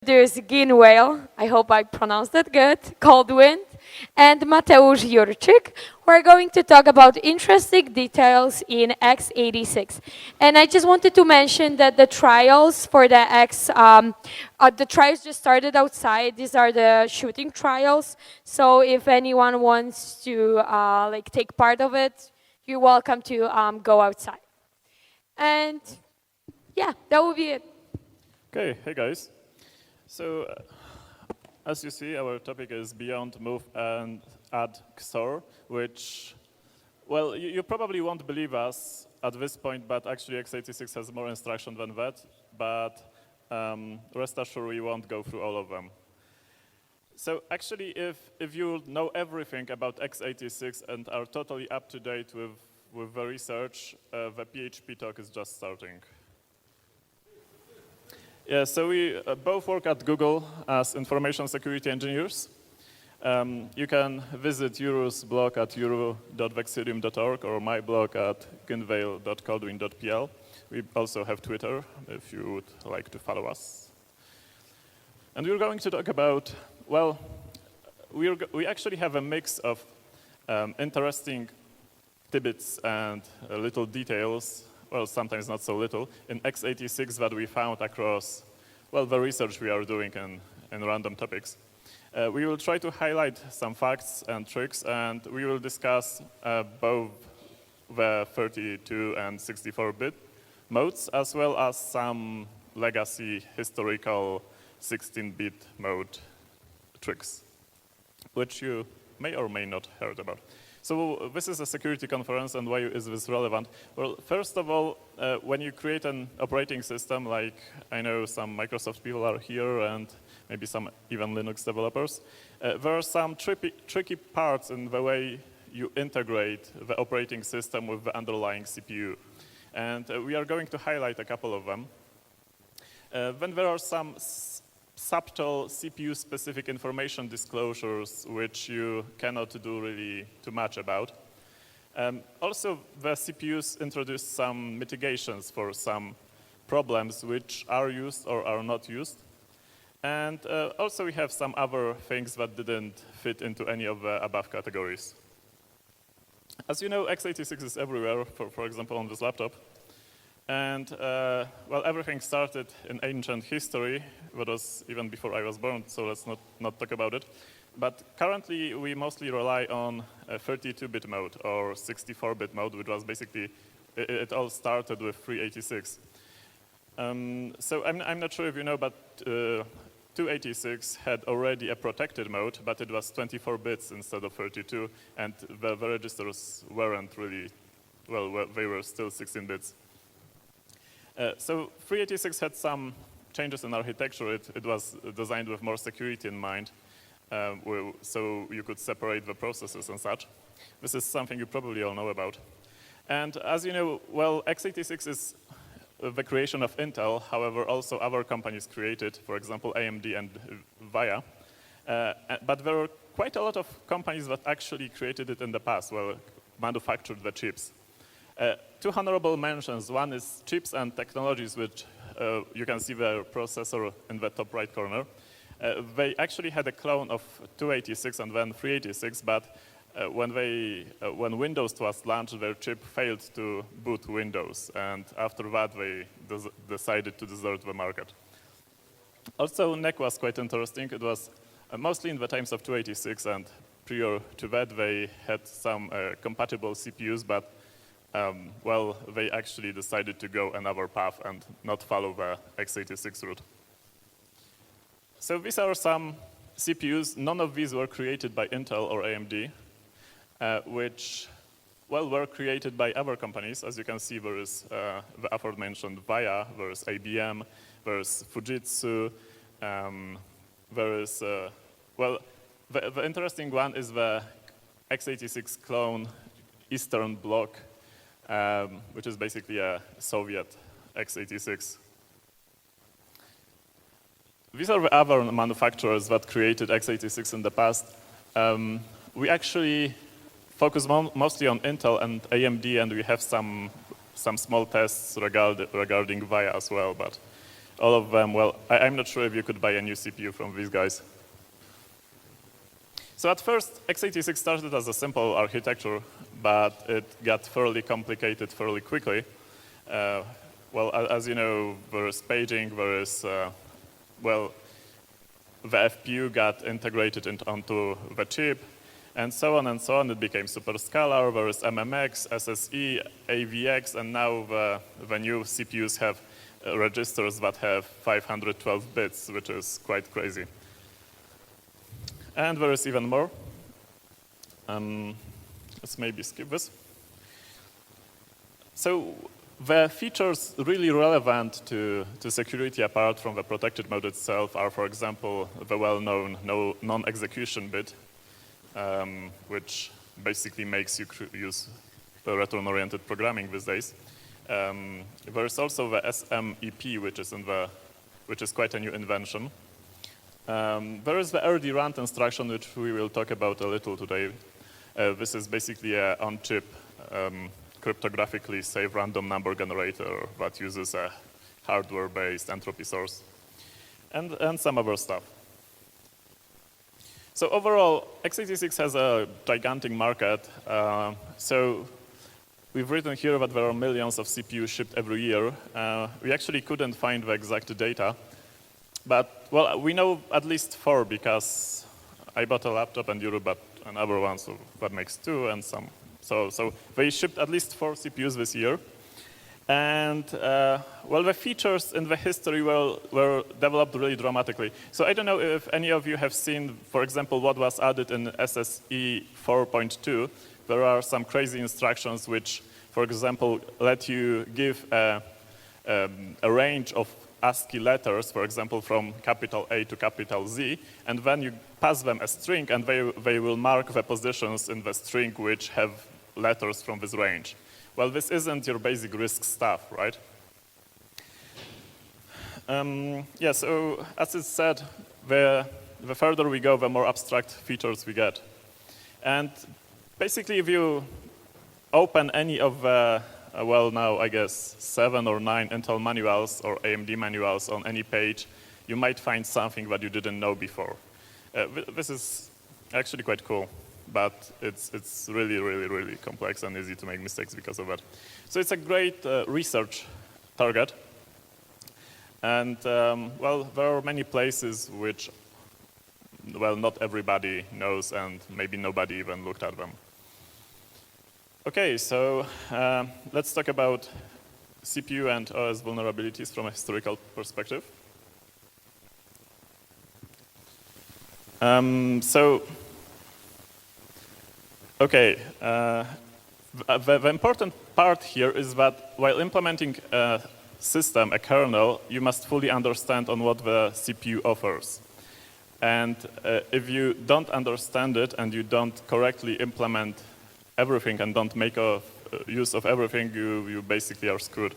There's Gynvael, I hope I pronounced that good, Coldwind, and Mateusz Jurczyk, who are going to talk about interesting details in x86. And I just wanted to mention that the trials for the trials just started outside. These are the shooting trials. So if anyone wants to take part of it, you're welcome to go outside. And yeah, that would be it. Okay, hey guys. So, as you see, our topic is beyond MOV and add XOR, which, well, you probably won't believe us at this point, but actually x86 has more instruction than that, but rest assured we won't go through all of them. So actually, if you know everything about x86 and are totally up to date with the research, the PHP talk is just starting. Yeah, so we both work at Google as information security engineers. You can visit j00ru's blog at j00ru.vexilium.org or my blog at gynvael.coldwind.pl. We also have Twitter, if you would like to follow us. And we're going to talk about, well, we actually have a mix of interesting tidbits and little details, well, sometimes not so little, in x86 that we found across, well, the research we are doing in random topics. We will try to highlight some facts and tricks, and we will discuss both the 32 and 64-bit modes, as well as some legacy historical 16-bit mode tricks, which you may or may not heard about. So this is a security conference, and why is this relevant? Well, first of all, when you create an operating system, like I know some Microsoft people are here and maybe some even Linux developers, there are some tricky parts in the way you integrate the operating system with the underlying CPU. And we are going to highlight a couple of them. Then there are some subtle CPU-specific information disclosures which you cannot do really too much about. Also, the CPUs introduce some mitigations for some problems which are used or are not used. And also we have some other things that didn't fit into any of the above categories. As you know, x86 is everywhere, for example, on this laptop. And, well, everything started in ancient history. That was even before I was born, so let's not talk about it. But currently, we mostly rely on a 32-bit mode or 64-bit mode, which was basically, it all started with 386. So I'm not sure if you know, but 286 had already a protected mode, but it was 24 bits instead of 32, and the registers weren't really, well, they were still 16 bits. So 386 had some changes in architecture. It was designed with more security in mind, so you could separate the processes and such. This is something you probably all know about. And as you know, well, x86 is the creation of Intel. However, also other companies created, for example, AMD and VIA. But there were quite a lot of companies that actually created it in the past, well, manufactured the chips. Two honorable mentions. One is chips and technologies, which you can see the processor in the top right corner. They actually had a clone of 286 and then 386, but when Windows was launched, their chip failed to boot Windows, and after that they decided to desert the market. Also, NEC was quite interesting. It was mostly in the times of 286, and prior to that they had some compatible CPUs, but well, they actually decided to go another path and not follow the x86 route. So these are some CPUs. None of these were created by Intel or AMD, which, well, were created by other companies. As you can see, there is the aforementioned VIA, there is IBM, there is Fujitsu, there is, well, the interesting one is the x86 clone Eastern Bloc, which is basically a Soviet x86. These are the other manufacturers that created x86 in the past. We actually focus mostly on Intel and AMD, and we have some small tests regarding VIA as well. But all of them, well, I'm not sure if you could buy a new CPU from these guys. So at first, x86 started as a simple architecture, but it got fairly complicated fairly quickly. Well, as you know, there is paging, there is, well, the FPU got integrated onto the chip, and so on and so on. It became superscalar, there is MMX, SSE, AVX, and now the new CPUs have registers that have 512 bits, which is quite crazy. And there is even more. Let's maybe skip this. So the features really relevant to security apart from the protected mode itself are, for example, the well-known non-execution bit, which basically makes you use the return-oriented programming these days. There is also the SMEP, which is quite a new invention. There is the RD-rand instruction, which we will talk about a little today. This is basically an on-chip cryptographically safe random number generator that uses a hardware-based entropy source, and some other stuff. So overall, x86 has a gigantic market. So we've written here that there are millions of CPUs shipped every year. We actually couldn't find the exact data. But, well, we know at least 4 because I bought a laptop and Jurczyk bought another one, so that makes 2 and some. So they shipped at least 4 CPUs this year. And, well, the features in the history were developed really dramatically. So I don't know if any of you have seen, for example, what was added in SSE 4.2. There are some crazy instructions which, for example, let you give a range of ASCII letters, for example, from capital A to capital Z, and then you pass them a string, and they will mark the positions in the string which have letters from this range. Well, this isn't your basic RISC stuff, right? Yeah, so as it said, the further we go, the more abstract features we get. And basically, if you open any of the well, now I guess 7 or 9 Intel manuals or AMD manuals on any page, you might find something that you didn't know before. This is actually quite cool, but it's really, really, really complex and easy to make mistakes because of that. So it's a great research target. And, well, there are many places which, well, not everybody knows, and maybe nobody even looked at them. Okay, so let's talk about CPU and OS vulnerabilities from a historical perspective. Okay, the important part here is that while implementing a system, a kernel, you must fully understand on what the CPU offers. And if you don't understand it and you don't correctly implement everything and don't make use of everything, you basically are screwed.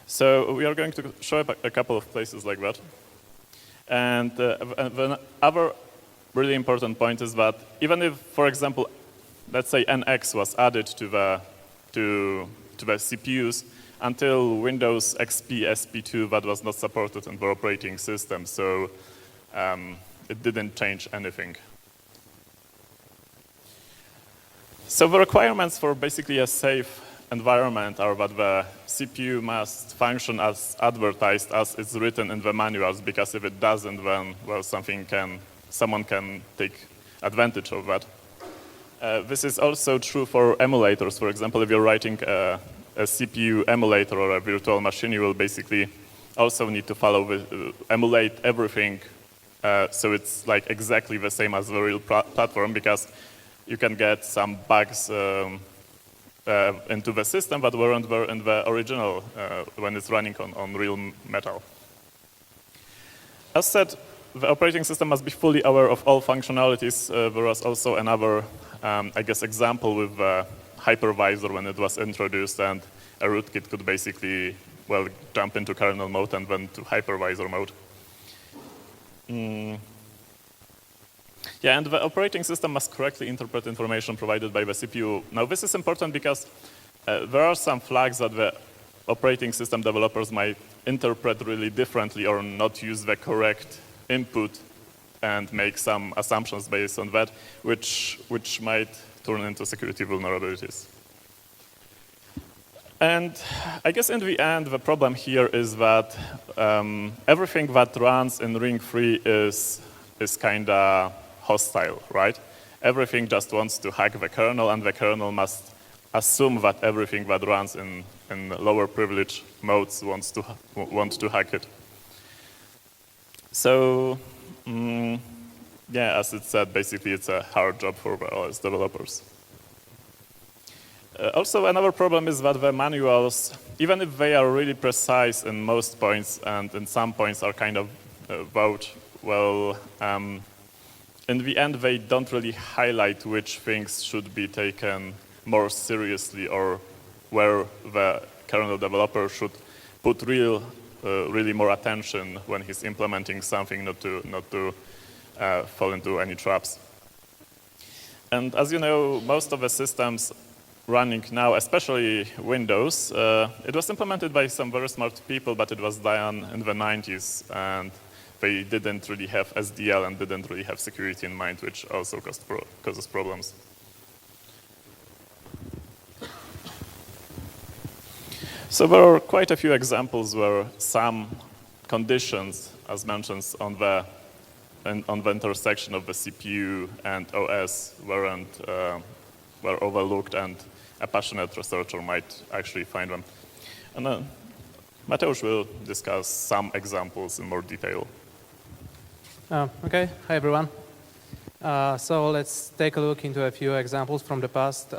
So we are going to show a couple of places like that. And the other really important point is that even if, for example, let's say NX was added to the CPUs, until Windows XP SP2 that was not supported in the operating system, so it didn't change anything. So the requirements for basically a safe environment are that the CPU must function as advertised as it's written in the manuals, because if it doesn't, then, well, someone can take advantage of that. This is also true for emulators. For example, if you're writing a CPU emulator or a virtual machine, you will basically also need to emulate everything so it's like exactly the same as the real platform, because you can get some bugs into the system that weren't there in the original when it's running on real metal. As said, the operating system must be fully aware of all functionalities. There was also another, I guess, example with the hypervisor when it was introduced, and a rootkit could basically, well, jump into kernel mode and then to hypervisor mode. Yeah, and the operating system must correctly interpret information provided by the CPU. Now, this is important because there are some flags that the operating system developers might interpret really differently or not use the correct input and make some assumptions based on that, which might turn into security vulnerabilities. And I guess in the end, the problem here is that everything that runs in ring 3 is kind of hostile, right? Everything just wants to hack the kernel, and the kernel must assume that everything that runs in lower privilege modes want to hack it. So, yeah, as it said, basically it's a hard job for the OS developers. Also, another problem is that the manuals, even if they are really precise in most points and in some points are kind of vague, well, in the end they don't really highlight which things should be taken more seriously or where the kernel developer should put really more attention when he's implementing something, not to fall into any traps. And as you know, most of the systems running now, especially Windows, it was implemented by some very smart people, but it was done in the 90s, and they didn't really have SDL and didn't really have security in mind, which also causes problems. So there are quite a few examples where some conditions, as mentioned, on the intersection of the CPU and OS were overlooked, and a passionate researcher might actually find them. And Mateusz will discuss some examples in more detail. Okay, hi everyone. So let's take a look into a few examples from the past.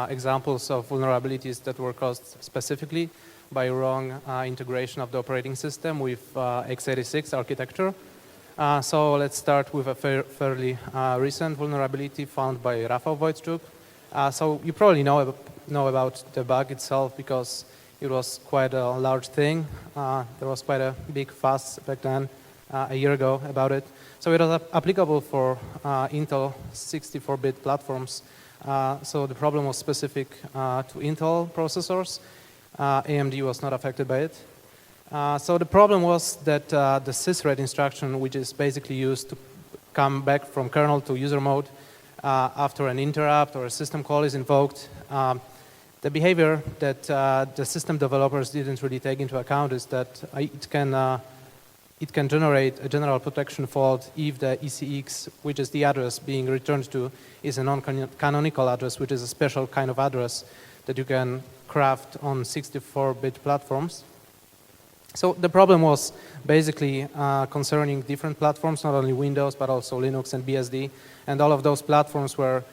Examples of vulnerabilities that were caused specifically by wrong integration of the operating system with x86 architecture. So let's start with a fairly recent vulnerability found by Rafał Wojtczuk. So you probably know about the bug itself because it was quite a large thing. There was quite a big fuss back then, a year ago, about it. So it was applicable for Intel 64-bit platforms. So the problem was specific to Intel processors. AMD was not affected by it. So the problem was that the sysread instruction, which is basically used to come back from kernel to user mode after an interrupt or a system call is invoked, the behavior that the system developers didn't really take into account is that it can generate a general protection fault if the ECX, which is the address being returned to, is a non-canonical address, which is a special kind of address that you can craft on 64-bit platforms. So the problem was basically concerning different platforms, not only Windows, but also Linux and BSD. And all of those platforms were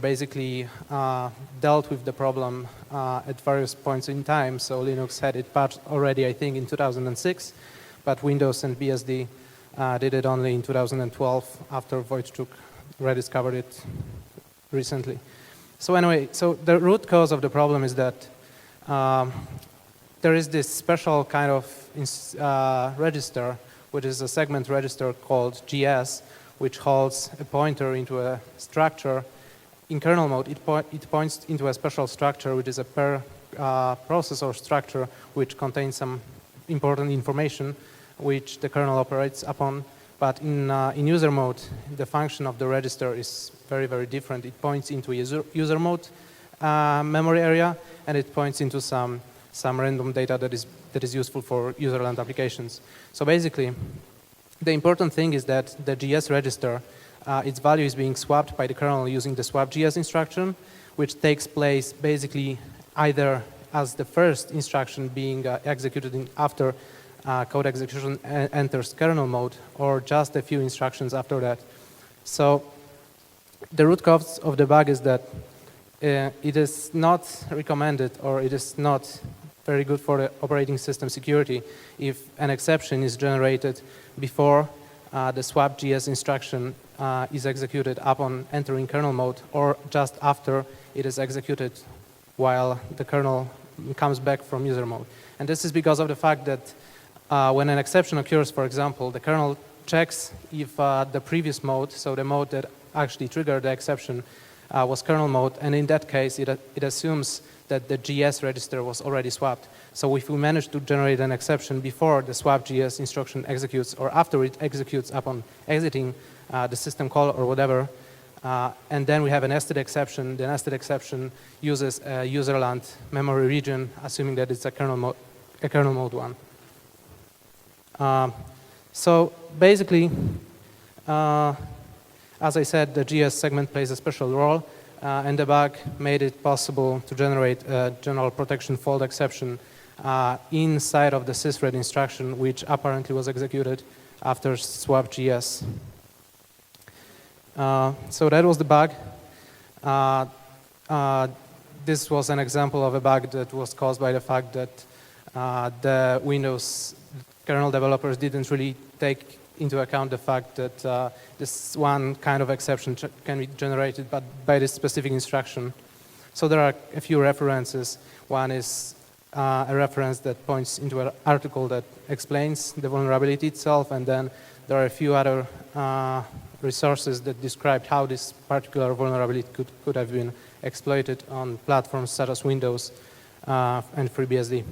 basically dealt with the problem at various points in time. So Linux had it patched already, I think, in 2006. But Windows and BSD did it only in 2012 after Wojtczuk rediscovered it recently. So anyway, so the root cause of the problem is that there is this special kind of register, which is a segment register called GS, which holds a pointer into a structure. In kernel mode, it points into a special structure, which is a per processor structure, which contains some important information which the kernel operates upon. But in user mode, the function of the register is very, very different. It points into user mode memory area, and it points into some random data that is useful for userland applications. So basically, the important thing is that the GS register, its value is being swapped by the kernel using the swap GS instruction, which takes place basically either as the first instruction being executed after code execution enters kernel mode, or just a few instructions after that. So the root cause of the bug is that it is not recommended, or it is not very good for the operating system security if an exception is generated before the swap GS instruction is executed upon entering kernel mode, or just after it is executed while the kernel comes back from user mode. And this is because of the fact that when an exception occurs, for example, the kernel checks if the previous mode, so the mode that actually triggered the exception, was kernel mode, and in that case, it assumes that the GS register was already swapped. So if we manage to generate an exception before the swap GS instruction executes or after it executes upon exiting the system call or whatever, and then we have a nested exception, the nested exception uses a userland memory region, assuming that it's a kernel mode one. So basically, as I said, the GS segment plays a special role, and the bug made it possible to generate a general protection fault exception inside of the systhread instruction, which apparently was executed after swap GS. So that was the bug. This was an example of a bug that was caused by the fact that the Windows kernel developers didn't really take into account the fact that this one kind of exception can be generated but by this specific instruction. So there are a few references. One is a reference that points into an article that explains the vulnerability itself, and then there are a few other resources that describe how this particular vulnerability could have been exploited on platforms such as Windows and FreeBSD.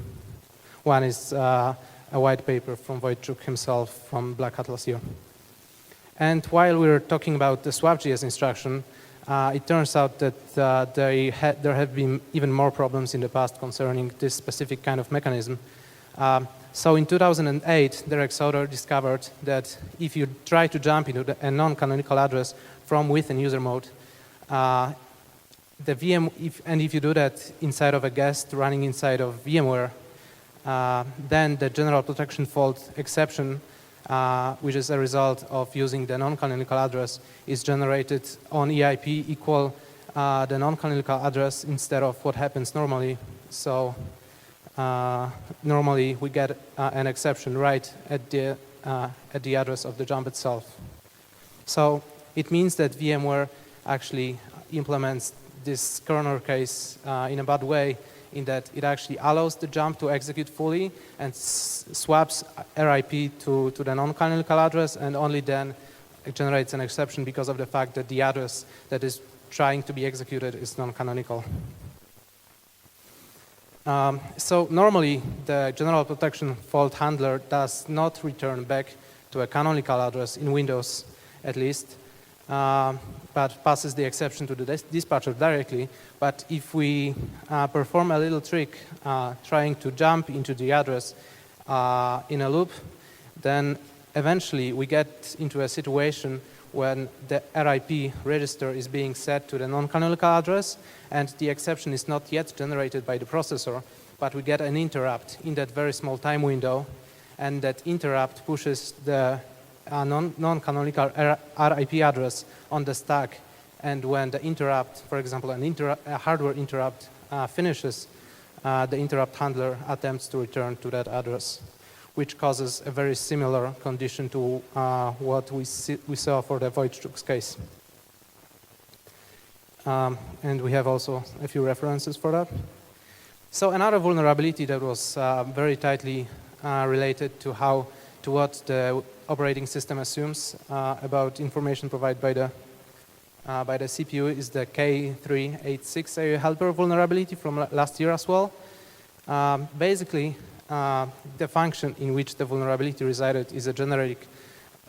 One is a white paper from Jurczyk himself from Black Hat last year. And while we were talking about the swap.js instruction, it turns out that there have been even more problems in the past concerning this specific kind of mechanism. So in 2008, the XOR discovered that if you try to jump into a non-canonical address from within user mode, if you do that inside of a guest running inside of VMware, then the general protection fault exception, which is a result of using the non-canonical address, is generated on EIP equal the non-canonical address instead of what happens normally. So normally we get an exception right at the address of the jump itself. So it means that VMware actually implements this corner case in a bad way, in that it actually allows the jump to execute fully and swaps RIP to the non-canonical address, and only then it generates an exception because of the fact that the address that is trying to be executed is non-canonical. So normally the general protection fault handler does not return back to a canonical address in Windows, at least, but passes the exception to the dispatcher directly. But if we perform a little trick trying to jump into the address in a loop, then eventually we get into a situation when the RIP register is being set to the non-canonical address and the exception is not yet generated by the processor, but we get an interrupt in that very small time window, and that interrupt pushes the non-canonical RIP address on the stack. And when the interrupt, for example, a hardware interrupt finishes, the interrupt handler attempts to return to that address, which causes a very similar condition to what we saw for the Wojciech's case. And we have also a few references for that. So another vulnerability that was very tightly related to what the operating system assumes about information provided by the CPU is the K386 helper vulnerability from last year as well. Basically, the function in which the vulnerability resided is a generic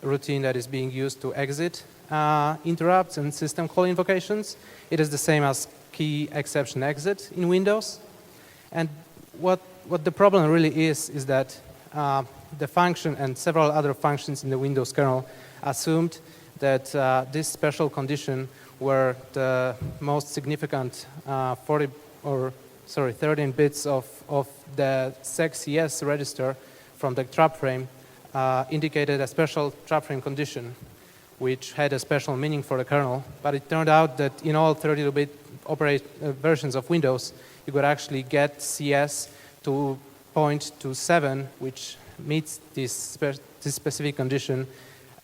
routine that is being used to exit interrupts and system call invocations. It is the same as key exception exit in Windows. And what the problem really is that the function and several other functions in the Windows kernel assumed that this special condition where the most significant 13 bits of the SEC-CS register from the trap frame indicated a special trap frame condition, which had a special meaning for the kernel. But it turned out that in all 32-bit versions of Windows, you could actually get CS to point to 7, which meets this specific condition,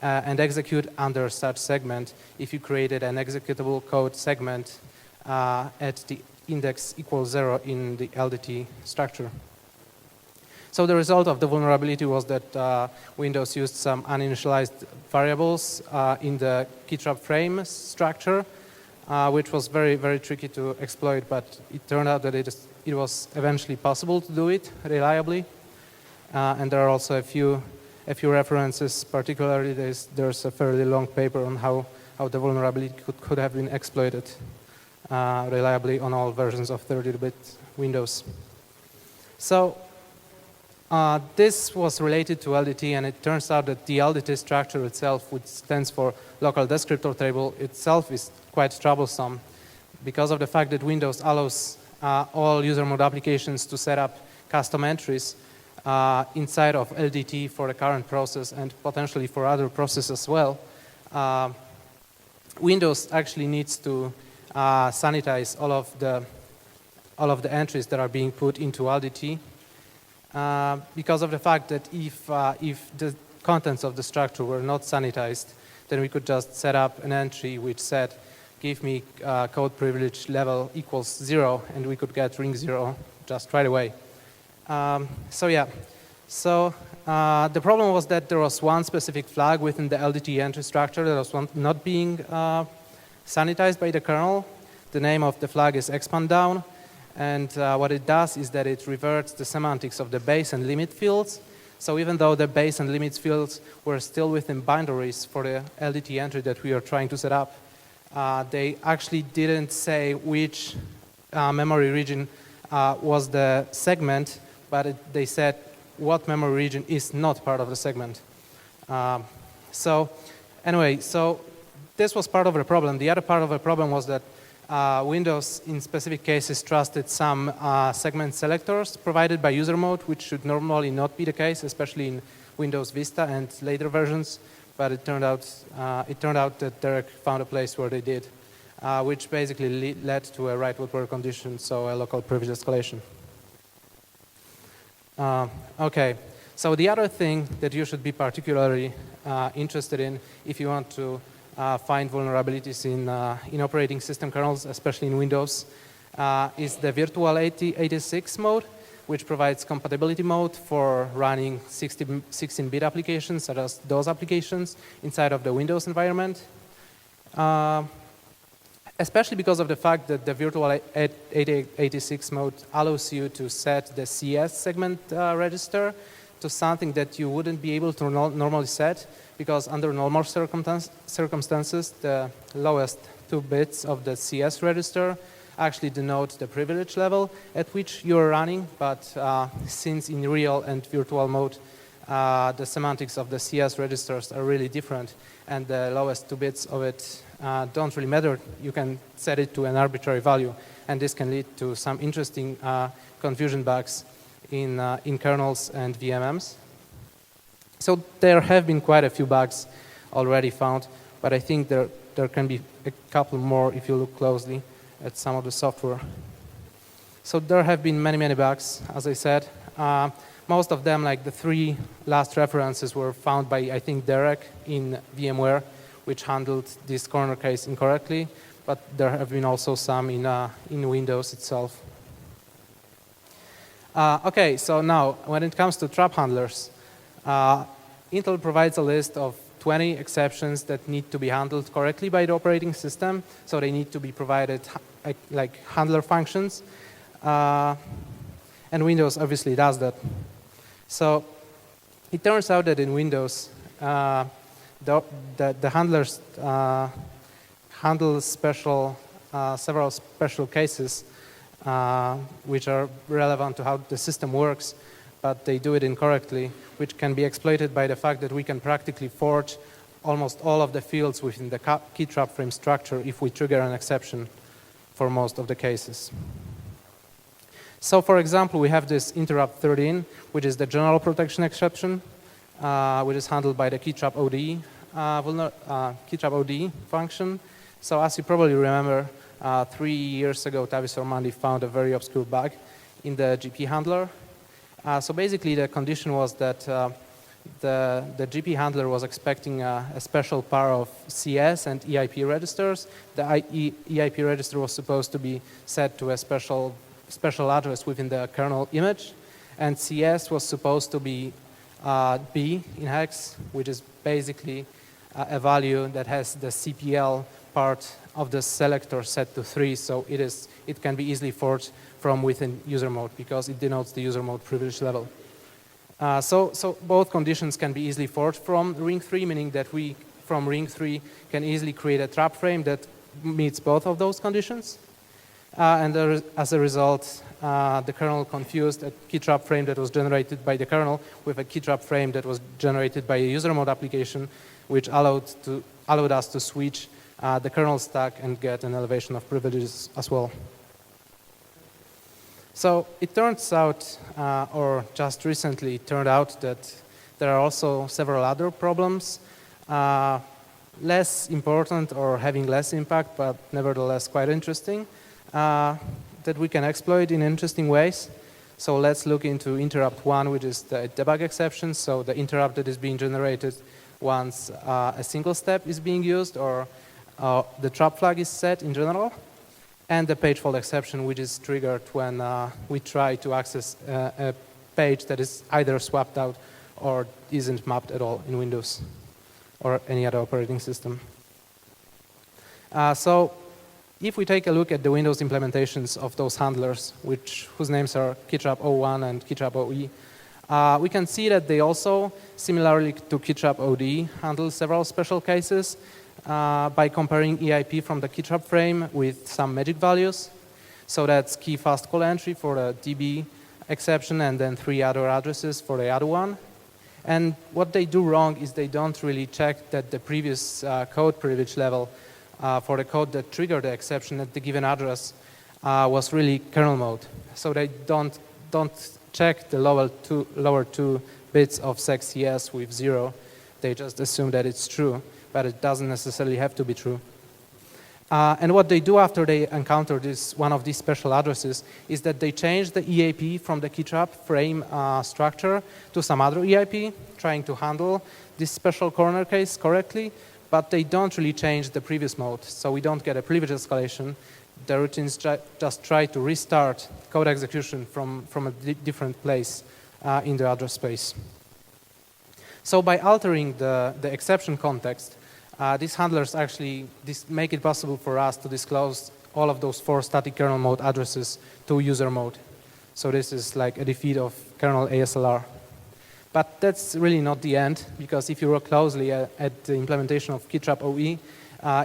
and execute under such segment if you created an executable code segment at the index equals 0 in the LDT structure. So the result of the vulnerability was that Windows used some uninitialized variables in the key trap frame structure, which was very, very tricky to exploit, but it turned out that it it was eventually possible to do it reliably. And there are also a few references. Particularly, there's a fairly long paper on how the vulnerability could have been exploited reliably on all versions of 32-bit Windows. So this was related to LDT, and it turns out that the LDT structure itself, which stands for local descriptor table, itself is quite troublesome because of the fact that Windows allows all user mode applications to set up custom entries inside of LDT for the current process and potentially for other processes as well. Windows actually needs to sanitize all of the entries that are being put into LDT because of the fact that if the contents of the structure were not sanitized, then we could just set up an entry which said, give me code privilege level equals 0, and we could get ring 0 just right away. The problem was that there was one specific flag within the LDT entry structure that was not being sanitized by the kernel. The name of the flag is expand down, and what it does is that it reverts the semantics of the base and limit fields. So even though the base and limit fields were still within boundaries for the LDT entry that we are trying to set up, they actually didn't say which memory region was the segment, but they said what memory region is not part of the segment. So this was part of the problem. The other part of the problem was that Windows, in specific cases, trusted some segment selectors provided by user mode, which should normally not be the case, especially in Windows Vista and later versions. But it turned out that Derek found a place where they did, which basically led to a right word condition, so a local privilege escalation. Okay, so the other thing that you should be particularly interested in if you want to find vulnerabilities in operating system kernels, especially in Windows, is the Virtualization mode, which provides compatibility mode for running 16-bit applications, such as those applications, inside of the Windows environment. Especially because of the fact that the Virtualization mode allows you to set the CS segment register to something that you wouldn't be able to normally set, because under normal circumstances, the lowest 2 bits of the CS register actually denote the privilege level at which you're running. But since in real and virtual mode, the semantics of the CS registers are really different, and the lowest 2 bits of it don't really matter, you can set it to an arbitrary value, and this can lead to some interesting confusion bugs in kernels and VMMs. So there have been quite a few bugs already found, but I think there can be a couple more if you look closely at some of the software. So there have been many bugs, as I said. Most of them, like the 3 last references, were found by, I think, Derek in VMware, which handled this corner case incorrectly, but there have been also some in Windows itself. Okay, so now, when it comes to trap handlers, Intel provides a list of 20 exceptions that need to be handled correctly by the operating system, so they need to be provided like handler functions, and Windows obviously does that. So it turns out that in Windows, the handlers handle several special cases which are relevant to how the system works, but they do it incorrectly, which can be exploited by the fact that we can practically forge almost all of the fields within the key trap frame structure if we trigger an exception for most of the cases. So for example, we have this interrupt 13, which is the general protection exception, which is handled by the key trap ODE function. So as you probably remember, 3 years ago, Tavis Ormandy found a very obscure bug in the GP handler. So basically, the condition was that the GP handler was expecting a special pair of CS and EIP registers. The EIP register was supposed to be set to a special address within the kernel image, and CS was supposed to be B in hex, which is basically a value that has the CPL part of the selector set to 3, so it can be easily forged from within user mode because it denotes the user mode privilege level. So both conditions can be easily forged from ring 3, meaning that we, from ring 3, can easily create a trap frame that meets both of those conditions. And as a result, the kernel confused a key trap frame that was generated by the kernel with a key trap frame that was generated by a user mode application, which allowed us to switch the kernel stack and get an elevation of privileges as well. So it turns out, or just recently it turned out, that there are also several other problems, less important or having less impact, but nevertheless quite interesting, that we can exploit in interesting ways. So let's look into interrupt 1, which is the debug exception, so the interrupt that is being generated once a single step is being used or the trap flag is set in general, and the page fault exception, which is triggered when we try to access a page that is either swapped out or isn't mapped at all in Windows or any other operating system. So if we take a look at the Windows implementations of those handlers, whose names are keytrap 01 and keytrap OE, we can see that they also, similarly to keytrap OD, handle several special cases by comparing EIP from the keytrap frame with some magic values. So that's key fast call entry for the DB exception and then 3 other addresses for the other one. And what they do wrong is they don't really check that the previous code privilege level for the code that triggered the exception at the given address was really kernel mode. So they don't check the lower two bits of sexcs with 0. They just assume that it's true, but it doesn't necessarily have to be true. And what they do after they encounter one of these special addresses is that they change the EIP from the keytrap frame structure to some other EIP, trying to handle this special corner case correctly, but they don't really change the previous mode, so we don't get a privilege escalation. The routines just try to restart code execution from a different place in the address space. So by altering the exception context, these handlers actually make it possible for us to disclose all of those 4 static kernel mode addresses to user mode. So this is like a defeat of kernel ASLR. But that's really not the end, because if you look closely at the implementation of keytrap OE,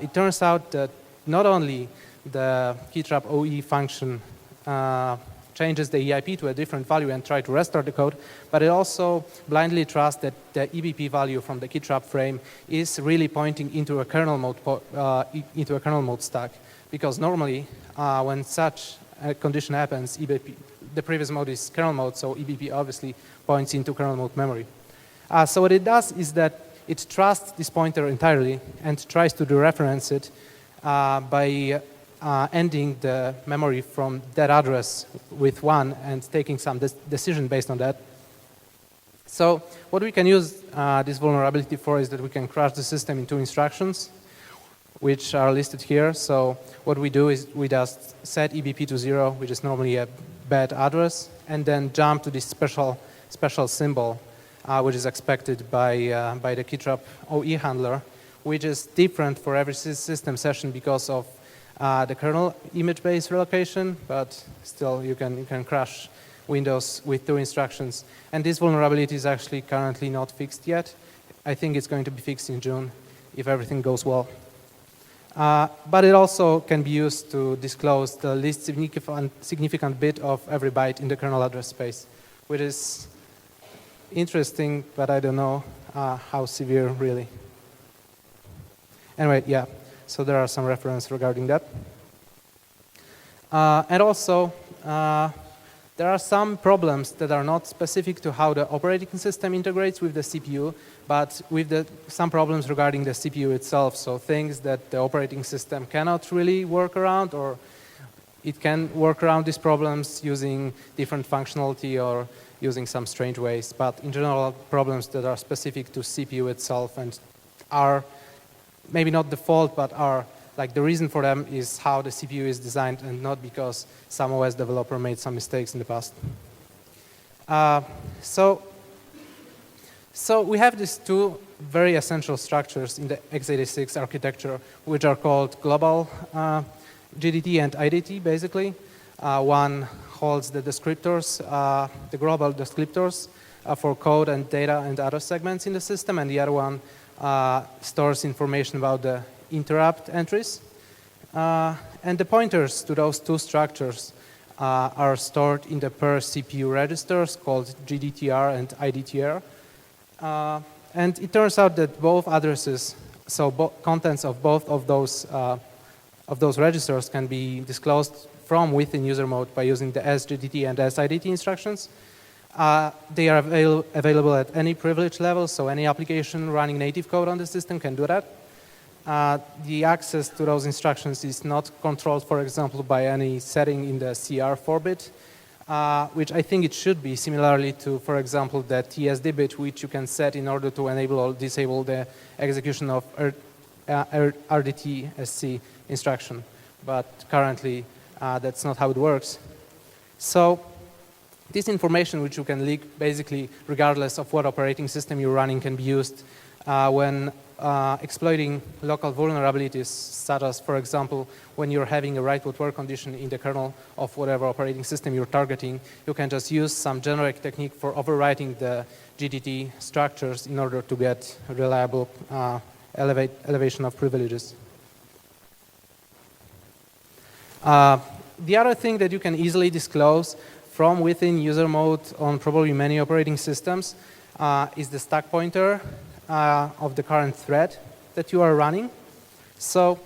it turns out that not only the keytrap OE function changes the EIP to a different value and try to restart the code, but it also blindly trusts that the EBP value from the keytrap frame is really pointing into a kernel mode stack. Because normally, when such a condition happens, the previous mode is kernel mode, so EBP obviously points into kernel mode memory. So what it does is that it trusts this pointer entirely and tries to dereference it by ending the memory from that address with 1 and taking some decision based on that. So what we can use this vulnerability for is that we can crash the system in 2 instructions, which are listed here. So what we do is we just set EBP to 0, which is normally a bad address, and then jump to this special symbol, which is expected by the keytrap OE handler, which is different for every system session because of the kernel image-based relocation, but still you can crash Windows with 2 instructions. And this vulnerability is actually currently not fixed yet. I think it's going to be fixed in June if everything goes well. But it also can be used to disclose the least significant bit of every byte in the kernel address space, which is interesting, but I don't know how severe really. Anyway, yeah. So there are some references regarding that. And also, there are some problems that are not specific to how the operating system integrates with the CPU, but with some problems regarding the CPU itself. So things that the operating system cannot really work around, or it can work around these problems using different functionality or using some strange ways. But in general, problems that are specific to CPU itself and are maybe not the fault, but are like the reason for them is how the CPU is designed and not because some OS developer made some mistakes in the past. So So we have these two very essential structures in the x86 architecture, which are called global GDT and IDT, basically. One holds the descriptors, the global descriptors for code and data and other segments in the system, and the other one stores information about the interrupt entries. And the pointers to those two structures are stored in the per CPU registers called GDTR and IDTR. And it turns out that both addresses, so contents of both of those registers can be disclosed from within user mode by using the sGDT and sIDT instructions. They are available at any privilege level, so any application running native code on the system can do that. The access to those instructions is not controlled, for example, by any setting in the CR 4-bit, which I think it should be, similarly to, for example, the TSD bit, which you can set in order to enable or disable the execution of RDT-SC instruction. But currently, that's not how it works. So this information, which you can leak basically regardless of what operating system you're running, can be used when exploiting local vulnerabilities, such as, for example, when you're having a write-to-where condition in the kernel of whatever operating system you're targeting, you can just use some generic technique for overwriting the GDT structures in order to get reliable elevation of privileges. The other thing that you can easily disclose from within user mode on probably many operating systems is the stack pointer of the current thread that you are running. So,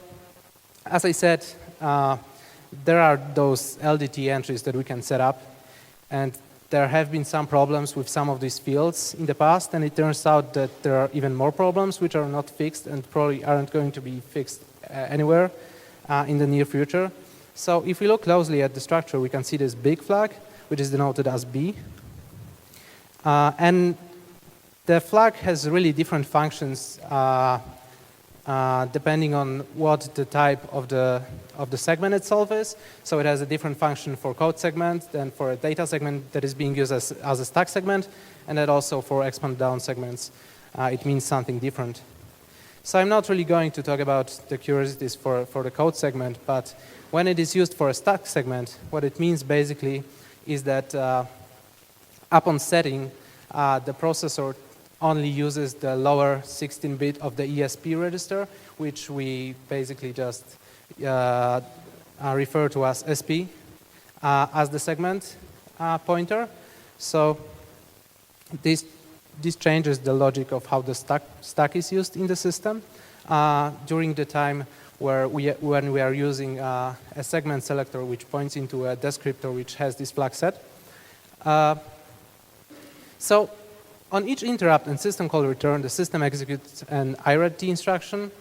as I said, there are those LDT entries that we can set up, and there have been some problems with some of these fields in the past, and it turns out that there are even more problems which are not fixed and probably aren't going to be fixed anywhere in the near future. So if we look closely at the structure, we can see this big flag, which is denoted as B. And the flag has really different functions depending on what the type of the segment itself is. So it has a different function for code segment than for a data segment that is being used as a stack segment, and that also for expand down segments, it means something different. So I'm not really going to talk about the curiosities for the code segment, but when it is used for a stack segment, what it means basically is that upon setting, the processor only uses the lower 16-bit of the ESP register, which we basically just refer to as SP as the segment pointer. So this changes the logic of how the stack is used in the system during the time when we are using a segment selector which points into a descriptor which has this flag set. So on each interrupt and system call return, the system executes an IRT instruction.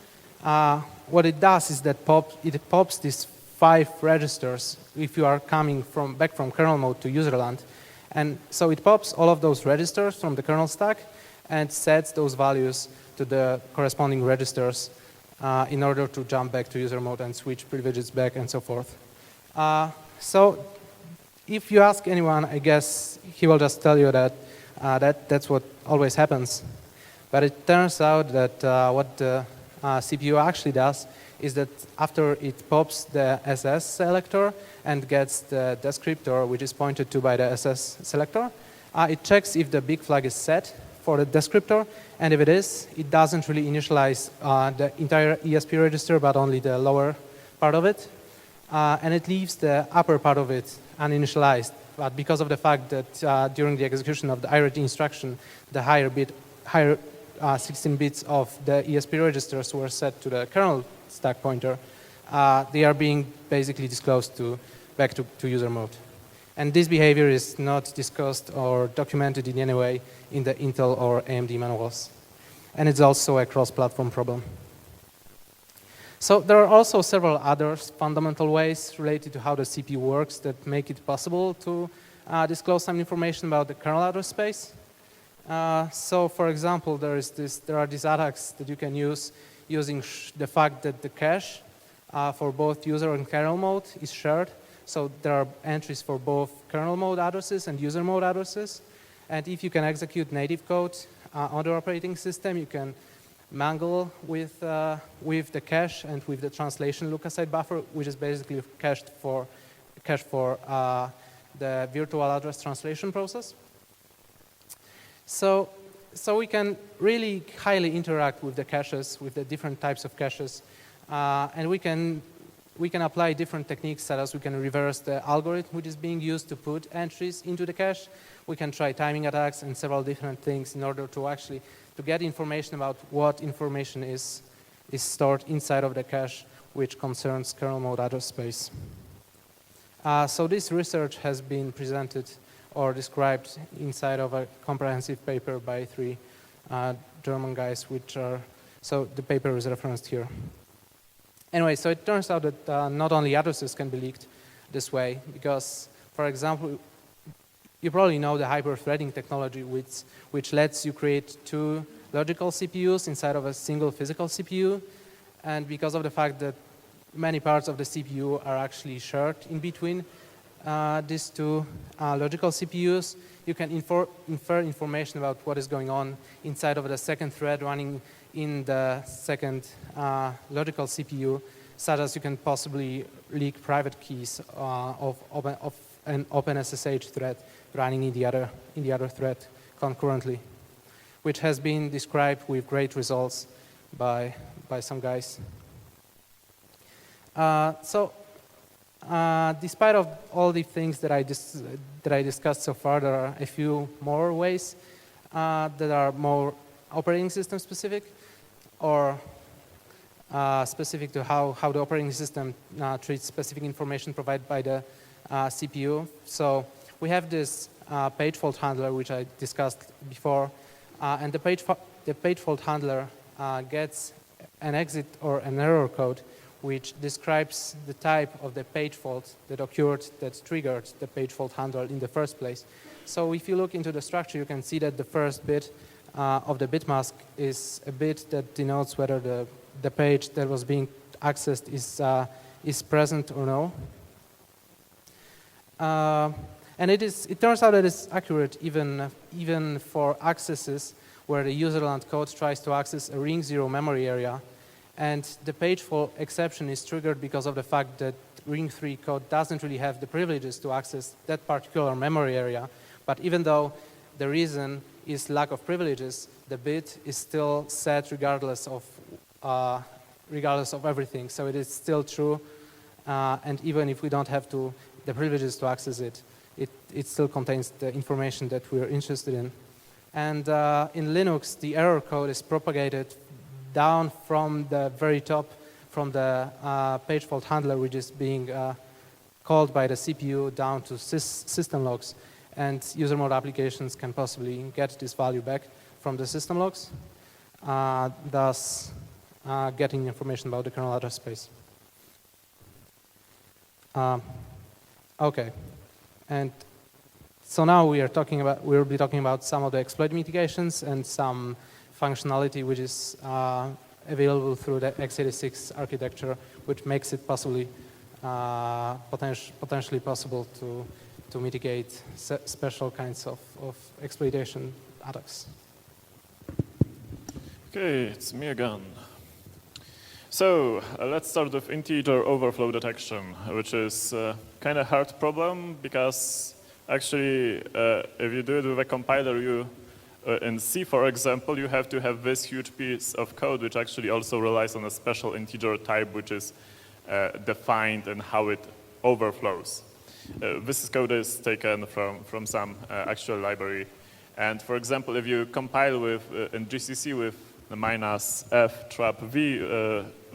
What it does is that it pops these 5 registers if you are coming back from kernel mode to userland. And so it pops all of those registers from the kernel stack and sets those values to the corresponding registers in order to jump back to user mode and switch privileges back and so forth. So if you ask anyone, I guess he will just tell you that that's what always happens. But it turns out that what the CPU actually does is that after it pops the SS selector and gets the descriptor, which is pointed to by the SS selector, it checks if the big flag is set for the descriptor, and if it is, it doesn't really initialize the entire ESP register, but only the lower part of it, and it leaves the upper part of it uninitialized. But because of the fact that during the execution of the IRT instruction, the higher 16 bits of the ESP registers were set to the kernel stack pointer, they are being basically disclosed back to user mode. And this behavior is not discussed or documented in any way in the Intel or AMD manuals. And it's also a cross-platform problem. So there are also several other fundamental ways related to how the CPU works that make it possible to disclose some information about the kernel address space. So for example, there are these attacks that you can use using the fact that the cache for both user and kernel mode is shared. So there are entries for both kernel mode addresses and user mode addresses. And if you can execute native code other operating system, you can mangle with the cache and with the translation look-aside buffer, which is basically cache for the virtual address translation process. So we can really highly interact with the caches, with the different types of caches, and we can apply different techniques, such as we can reverse the algorithm which is being used to put entries into the cache. We can try timing attacks and several different things in order to actually get information about what information is stored inside of the cache, which concerns kernel mode address space. So this research has been presented or described inside of a comprehensive paper by 3 German guys, so the paper is referenced here. Anyway, so it turns out that not only addresses can be leaked this way, because, for example, you probably know the hyper-threading technology, which lets you create 2 logical CPUs inside of a single physical CPU. And because of the fact that many parts of the CPU are actually shared in between these 2 logical CPUs, you can infer information about what is going on inside of the second thread running in the second logical CPU, such as you can possibly leak private keys of an OpenSSH thread running in the other thread concurrently, which has been described with great results by some guys. Despite of all the things that I discussed so far, there are a few more ways that are more operating system specific, or specific to how the operating system treats specific information provided by the CPU. So we have this page fault handler, which I discussed before, and the page fault handler gets an exit or an error code which describes the type of the page fault that occurred, that triggered the page fault handler in the first place. So if you look into the structure, you can see that the first bit of the bit mask is a bit that denotes whether the page that was being accessed is present or no. And it turns out that it's accurate even for accesses where the userland code tries to access a ring 0 memory area. And the page fault exception is triggered because of the fact that ring 3 code doesn't really have the privileges to access that particular memory area. But even though the reason is lack of privileges, the bit is still set regardless of everything. So it is still true. And even if we don't have the privileges to access it, it still contains the information that we're interested in. And in Linux, the error code is propagated down from the very top, from the page fault handler, which is being called by the CPU, down to system logs. And user mode applications can possibly get this value back from the system logs, thus getting information about the kernel address space. Okay, and so now we'll be talking about some of the exploit mitigations and some functionality which is available through the x86 architecture, which makes it possibly potentially possible to mitigate special kinds of exploitation attacks. Okay, it's me again. So let's start with integer overflow detection, which is kind of hard problem because actually if you do it with a compiler, in C, for example, you have to have this huge piece of code which actually also relies on a special integer type which is defined and how it overflows. This code is taken from some actual library. And for example, if you compile in GCC with the -f trap v,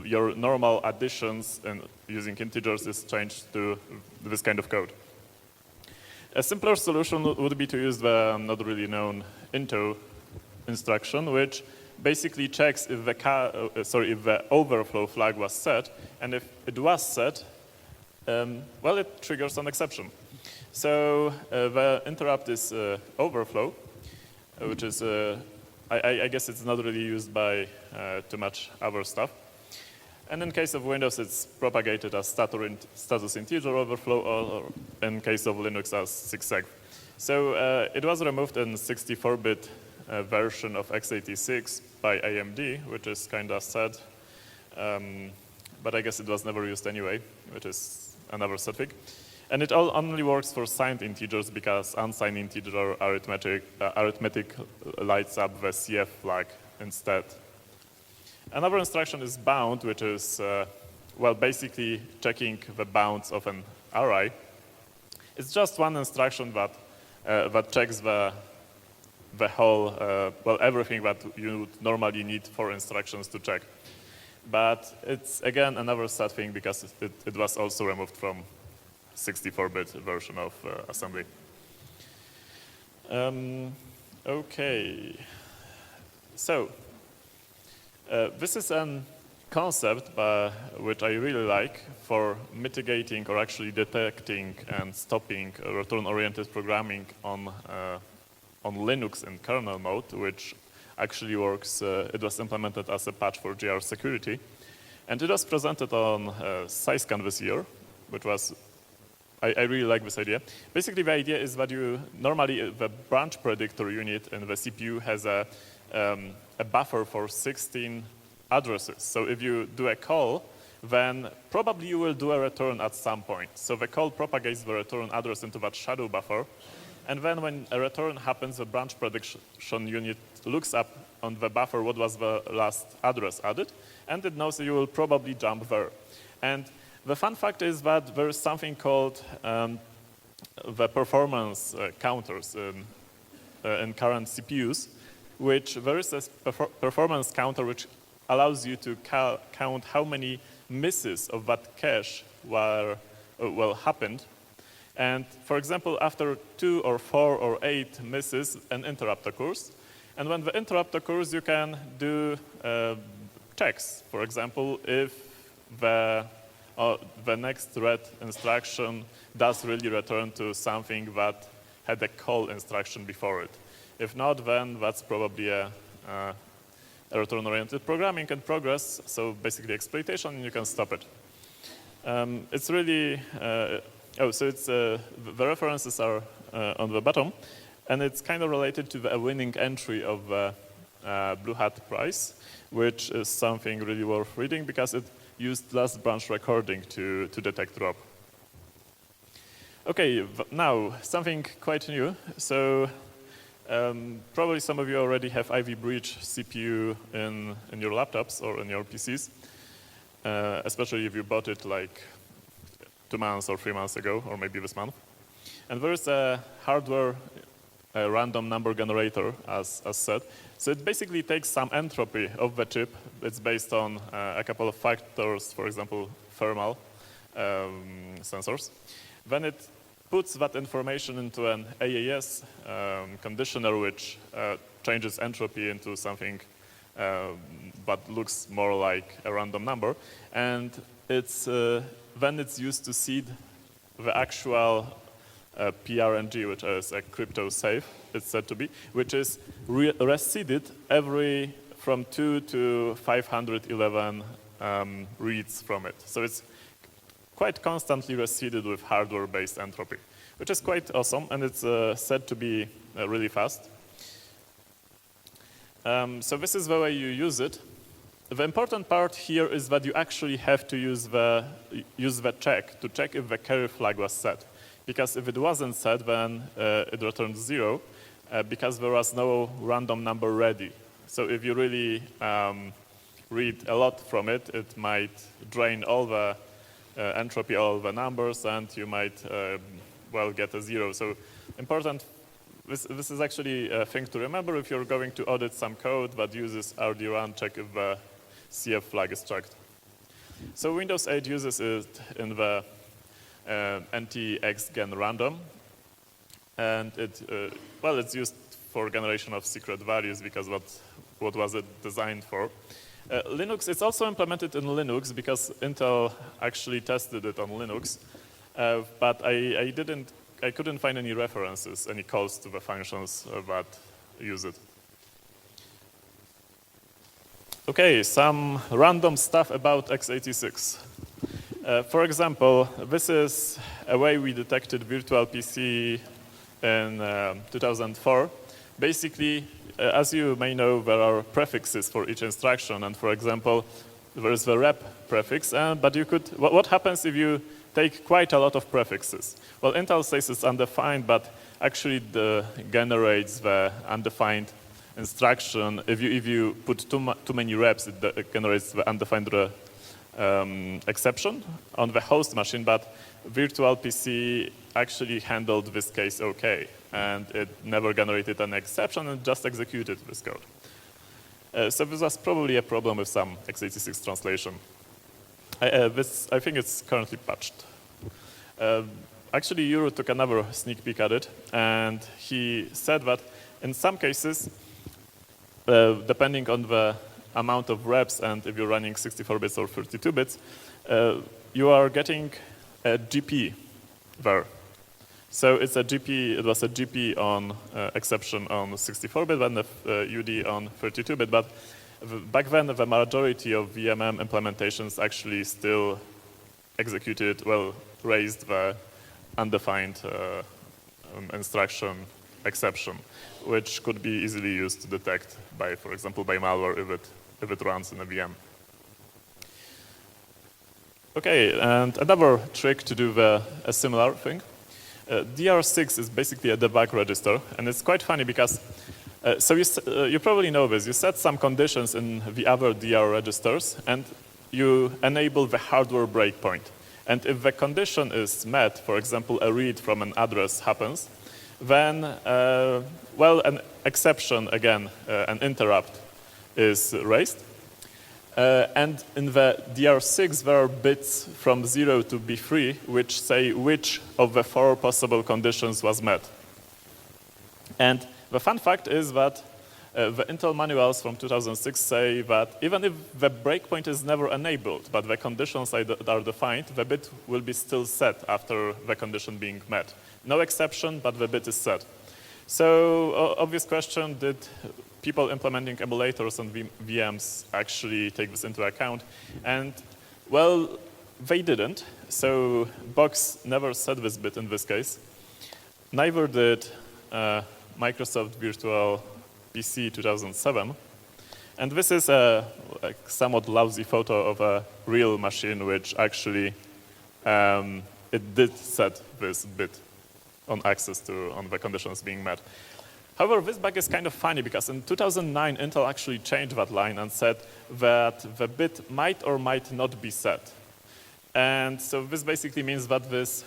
your normal additions and using integers is changed to this kind of code. A simpler solution would be to use the not really known into instruction, which basically checks if the overflow flag was set, and if it was set, well, it triggers an exception. So the interrupt is overflow, which is I guess it's not really used by too much other stuff. And in case of Windows, it's propagated as status integer overflow, or in case of Linux as 6seg. So it was removed in 64-bit version of x86 by AMD, which is kind of sad. But I guess it was never used anyway, which is another sad thing. And it only works for signed integers because unsigned integer arithmetic lights up the CF flag instead. Another instruction is bound, which is, well, basically checking the bounds of an array. It's just one instruction that checks the whole, well, everything that you would normally need 4 instructions to check. But it's, again, another sad thing because it was also removed from 64-bit version of assembly. Okay. So, this is a concept which I really like for mitigating or actually detecting and stopping return-oriented programming on Linux in kernel mode, which actually works. It was implemented as a patch for JR security. And it was presented on SciScan this year, which was, I really like this idea. Basically, the idea is that you normally, the branch predictor unit in the CPU has a buffer for 16 addresses. So if you do a call, then probably you will do a return at some point. So the call propagates the return address into that shadow buffer. And then when a return happens, the branch prediction unit looks up on the buffer what was the last address added, and it knows that you will probably jump there. And the fun fact is that there is something called the performance counters in current CPUs, which there is a performance counter which allows you to count how many misses of that cache were, happened. And for example, after 2 or 4 or 8 misses, an interrupt occurs. And when the interrupt occurs, you can do checks. For example, if the next read instruction does really return to something that had a call instruction before it. If not, then that's probably a return-oriented programming in progress, so basically exploitation, and you can stop it. It's really, the references are on the bottom, and it's kind of related to the winning entry of the Blue Hat Prize, which is something really worth reading because it used last branch recording to detect drop. Okay, now something quite new. So probably some of you already have Ivy Bridge CPU in your laptops or in your PCs, especially if you bought it like 2 months or 3 months ago, or maybe this month. And there is a hardware random number generator, as said. So it basically takes some entropy of the chip. It's based on a couple of factors, for example, thermal sensors. Then it puts that information into an AAS conditioner, which changes entropy into something that looks more like a random number. And it's then it's used to seed the actual PRNG, which is a crypto safe, it's said to be, which is reseeded every from 2 to 511 reads from it. So it's quite constantly reseeded with hardware-based entropy, which is quite awesome, and it's said to be really fast. So this is the way you use it. The important part here is that you actually have to use the check to check if the carry flag was set. Because if it wasn't set, then it returns 0, because there was no random number ready. So if you really read a lot from it, it might drain all the entropy, all the numbers, and you might, well, get a 0. So important, this is actually a thing to remember if you're going to audit some code that uses rd-run, check if the CF flag is checked. So Windows 8 uses it in the NT-X-Gen random, and it's used for generation of secret values because what was it designed for. Linux, it's also implemented in Linux because Intel actually tested it on Linux, but I couldn't find any references, any calls to the functions that use it. Okay, some random stuff about x86. For example, this is a way we detected virtual PC in 2004. Basically, as you may know, there are prefixes for each instruction, and for example, there is the rep prefix, but you could, what happens if you take quite a lot of prefixes? Well, Intel says it's undefined, but actually generates the undefined instruction. If you put too many reps, it generates the undefined exception on the host machine, but virtual PC actually handled this case okay, and it never generated an exception and just executed this code. So this was probably a problem with some x86 translation. I think it's currently patched. Actually, j00ru took another sneak peek at it, and he said that in some cases, depending on the amount of reps and if you're running 64 bits or 32 bits, you are getting a GP there. So it's a GP, it was a GP on exception on 64-bit and the UD on 32-bit, but back then the majority of VMM implementations actually still executed, well, raised the undefined instruction exception, which could be easily used to detect by, for example, by malware if it runs in a VM. Okay, and another trick to do a similar thing. DR6 is basically a debug register, and it's quite funny because, so you probably know this, you set some conditions in the other DR registers, and you enable the hardware breakpoint. And if the condition is met, for example, a read from an address happens, then, well, an exception, again, an interrupt is raised. And in the DR6, there are bits from 0 to B3, which say which of the 4 possible conditions was met. And the fun fact is that the Intel manuals from 2006 say that even if the breakpoint is never enabled, but the conditions are defined, the bit will be still set after the condition being met. No exception, but the bit is set. So, obvious question, did people implementing emulators and VMs actually take this into account? And, well, they didn't. So Box never set this bit in this case. Neither did Microsoft Virtual PC 2007. And this is a somewhat lousy photo of a real machine which actually, it did set this bit on access to, on the conditions being met. However, this bug is kind of funny because in 2009, Intel actually changed that line and said that the bit might or might not be set. And so this basically means that this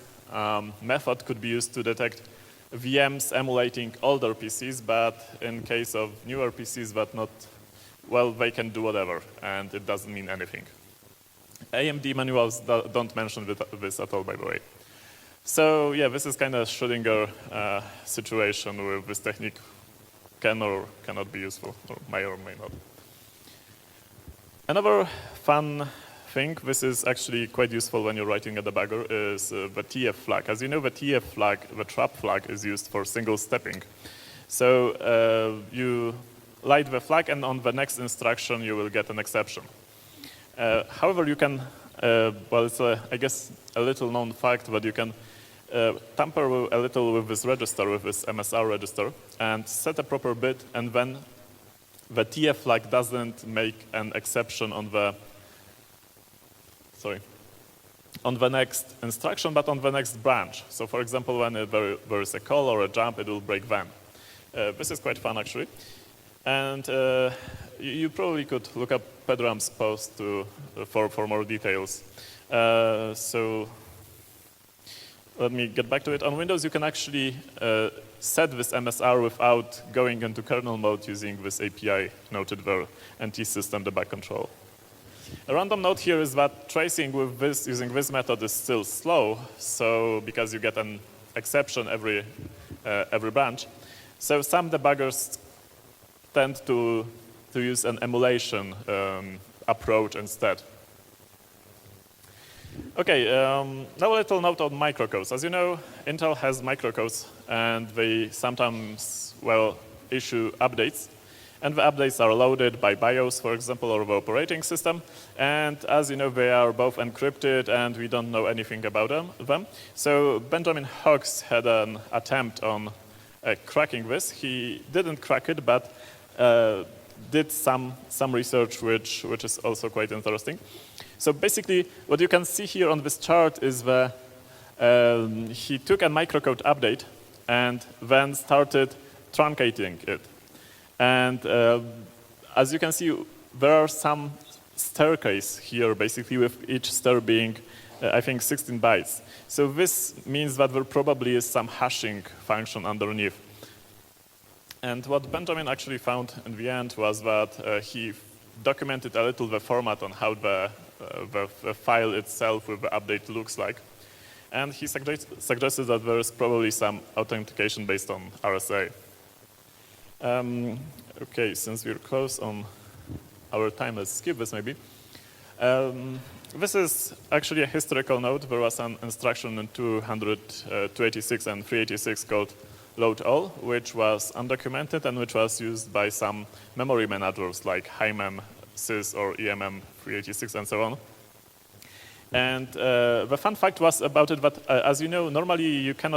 method could be used to detect VMs emulating older PCs, but in case of newer PCs that not, well, they can do whatever, and it doesn't mean anything. AMD manuals don't mention this at all, by the way. So yeah, this is kind of Schrödinger situation where this technique can or cannot be useful, or may not. Another fun thing, this is actually quite useful when you're writing a debugger, is the TF flag. As you know, the TF flag, the trap flag, is used for single stepping. So you light the flag, and on the next instruction, you will get an exception. However, you can, well, it's I guess a little known fact, but you can tamper a little with this register, with this MSR register, and set a proper bit, and then the TF flag doesn't make an exception on the, on the next instruction, but on the next branch. So for example, when there is a call or a jump, it will break then. This is quite fun, actually. And you probably could look up Pedram's post for more details. So let me get back to it. On Windows, you can actually set this MSR without going into kernel mode using this API noted there, NT-system debug control. A random note here is that tracing with this, using this method, is still slow, so because you get an exception every branch. So some debuggers tend to use an emulation approach instead. Okay, now a little note on microcodes. As you know, Intel has microcodes, and they sometimes, well, issue updates. And the updates are loaded by BIOS, for example, or the operating system. And as you know, they are both encrypted, and we don't know anything about them. So Benjamin Hawks had an attempt on cracking this. He didn't crack it, but did some research which is also quite interesting. So basically, what you can see here on this chart is he took a microcode update and then started truncating it. And as you can see, there are some staircase here, basically with each stair being, I think, 16 bytes. So this means that there probably is some hashing function underneath. And what Benjamin actually found in the end was that he documented a little the format on how the file itself with the update looks like. And he suggested that there is probably some authentication based on RSA. Okay, since we're close on our time, let's skip this maybe. This is actually a historical note. There was an instruction in 286 and 386 called load all, which was undocumented and which was used by some memory managers like HIMEM, sys, or EMM 386 and so on. And the fun fact was about it that, as you know, normally you can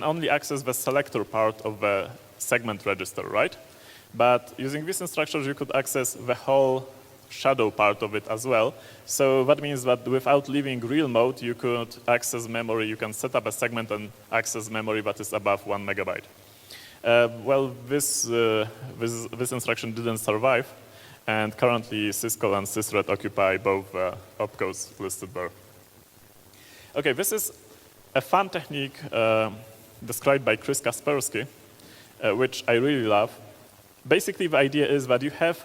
only access the selector part of the segment register, right? But using these instructions, you could access the whole shadow part of it as well. So that means that without leaving real mode, you could access memory. You can set up a segment and access memory that is above 1 megabyte. Well, this instruction didn't survive. And currently, syscall and sysret occupy both opcodes listed there. Okay, this is a fun technique described by Chris Kaspersky, which I really love. Basically, the idea is that you have,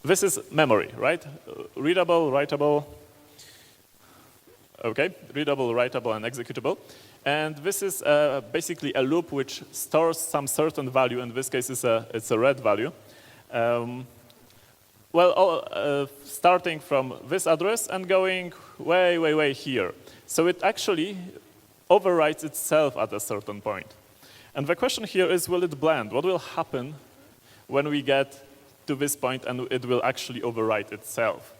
this is memory, right? Readable, writable, okay, readable, writable, and executable. And this is basically a loop which stores some certain value. In this case, it's a red value. Starting from this address and going way, way, way here. So it actually overwrites itself at a certain point. And the question here is, will it blend? What will happen when we get to this point and it will actually overwrite itself?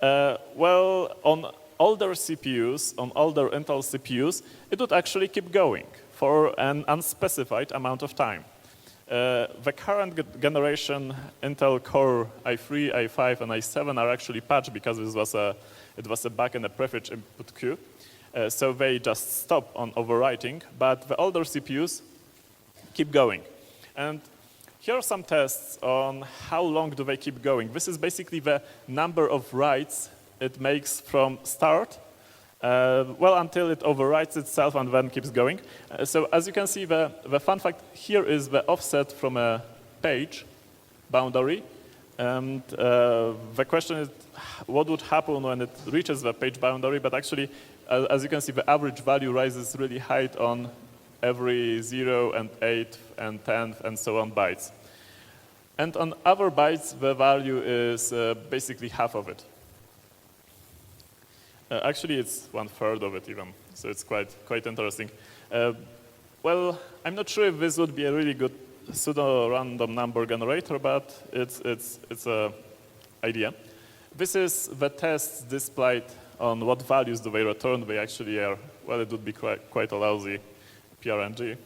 Well, on older CPUs, on older Intel CPUs, it would actually keep going for an unspecified amount of time. The current generation Intel Core i3, i5, and i7 are actually patched because it was a bug in the prefetch input queue. So they just stop on overwriting, but the older CPUs keep going. And here are some tests on how long do they keep going. This is basically the number of writes it makes from start until it overwrites itself and then keeps going. So as you can see, the fun fact here is the offset from a page boundary. And the question is, what would happen when it reaches the page boundary? But actually, as you can see, the average value rises really high on every 0 and 8 and 10 and so on bytes. And on other bytes, the value is basically half of it. Actually, it's 1/3 of it even, so it's quite interesting. Well, I'm not sure if this would be a really good pseudo-random number generator, but it's an idea. This is the tests displayed on what values do they return. They actually are, well, it would be quite a lousy PRNG.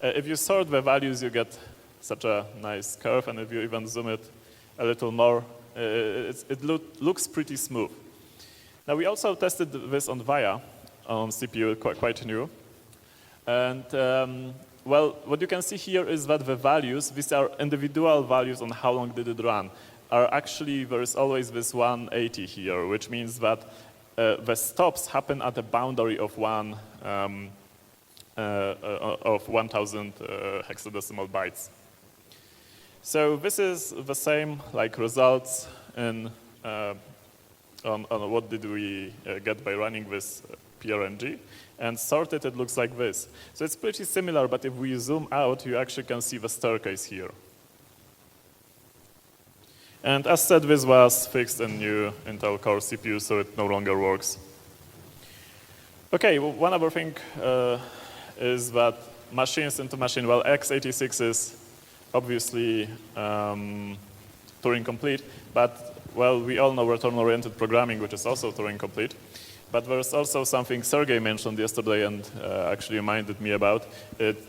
If you sort the values, you get such a nice curve, and if you even zoom it a little more, it looks pretty smooth. Now, we also tested this on VIA, on CPU, quite new. And, well, what you can see here is that the values, these are individual values on how long did it run, are actually, there is always this 180 here, which means that the stops happen at a boundary of 1,000 hexadecimal bytes. So this is the same like results in on what did we get by running this PRNG, and sorted it looks like this. So it's pretty similar, but if we zoom out, you actually can see the staircase here. And as said, this was fixed in new Intel Core CPU, so it no longer works. Okay, well, one other thing is that machines into machine, well, x86 is obviously Turing complete, but well, we all know return-oriented programming, which is also Turing complete. But there's also something Sergey mentioned yesterday and actually reminded me about.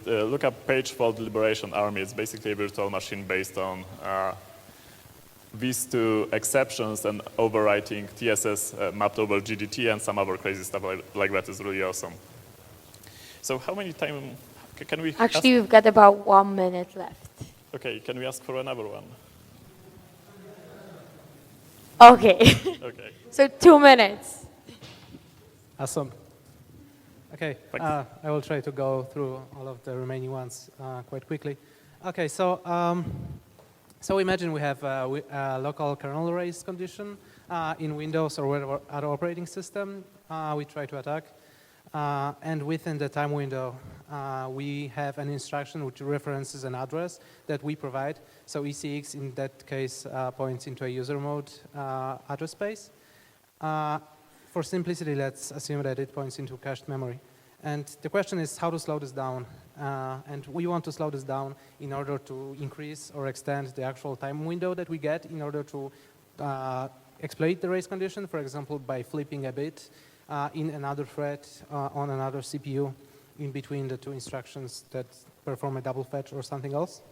Look up page fault liberation army. It's basically a virtual machine based on these two exceptions and overwriting TSS mapped over GDT and some other crazy stuff like that is really awesome. So how many time can we Actually, we've got about 1 minute left. Okay, can we ask for another one? Okay. Okay. So 2 minutes. Awesome. Okay, I will try to go through all of the remaining ones quite quickly. Okay, so imagine we have a local kernel race condition in Windows or whatever other operating system we try to attack. And within the time window, we have an instruction which references an address that we provide. So ECX, in that case, points into a user mode address space. For simplicity, let's assume that it points into cached memory. And the question is how to slow this down. And we want to slow this down in order to increase or extend the actual time window that we get in order to exploit the race condition, for example, by flipping a bit in another thread on another CPU in between the two instructions that perform a double fetch or something else.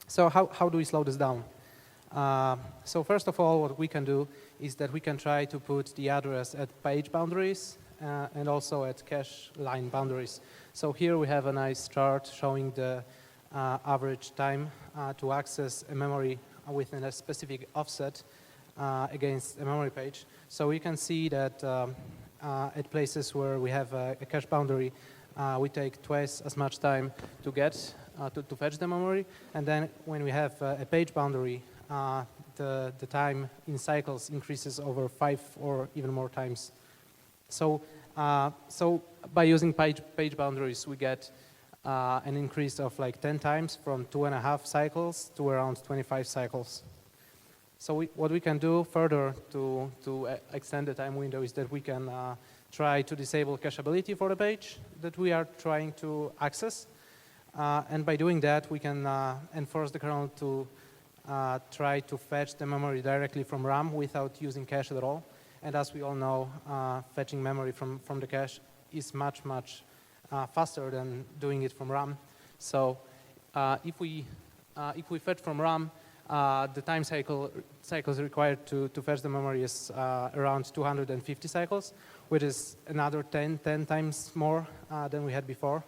So how do we slow this down? So first of all, what we can do is that we can try to put the address at page boundaries and also at cache line boundaries. So here we have a nice chart showing the average time to access a memory within a specific offset against a memory page. So we can see that at places where we have a cache boundary, we take twice as much time to get to fetch the memory. And then when we have a page boundary, the time in cycles increases over 5 or even more times. So by using page boundaries, we get an increase of like 10 times from 2.5 cycles to around 25 cycles. So what we can do further to extend the time window is that we can try to disable cacheability for the page that we are trying to access. And by doing that, we can enforce the kernel to try to fetch the memory directly from RAM without using cache at all. And as we all know, fetching memory from the cache is much faster than doing it from RAM. So if we fetch from RAM, the time cycles required to fetch the memory is around 250 cycles, which is another 10 times more than we had before.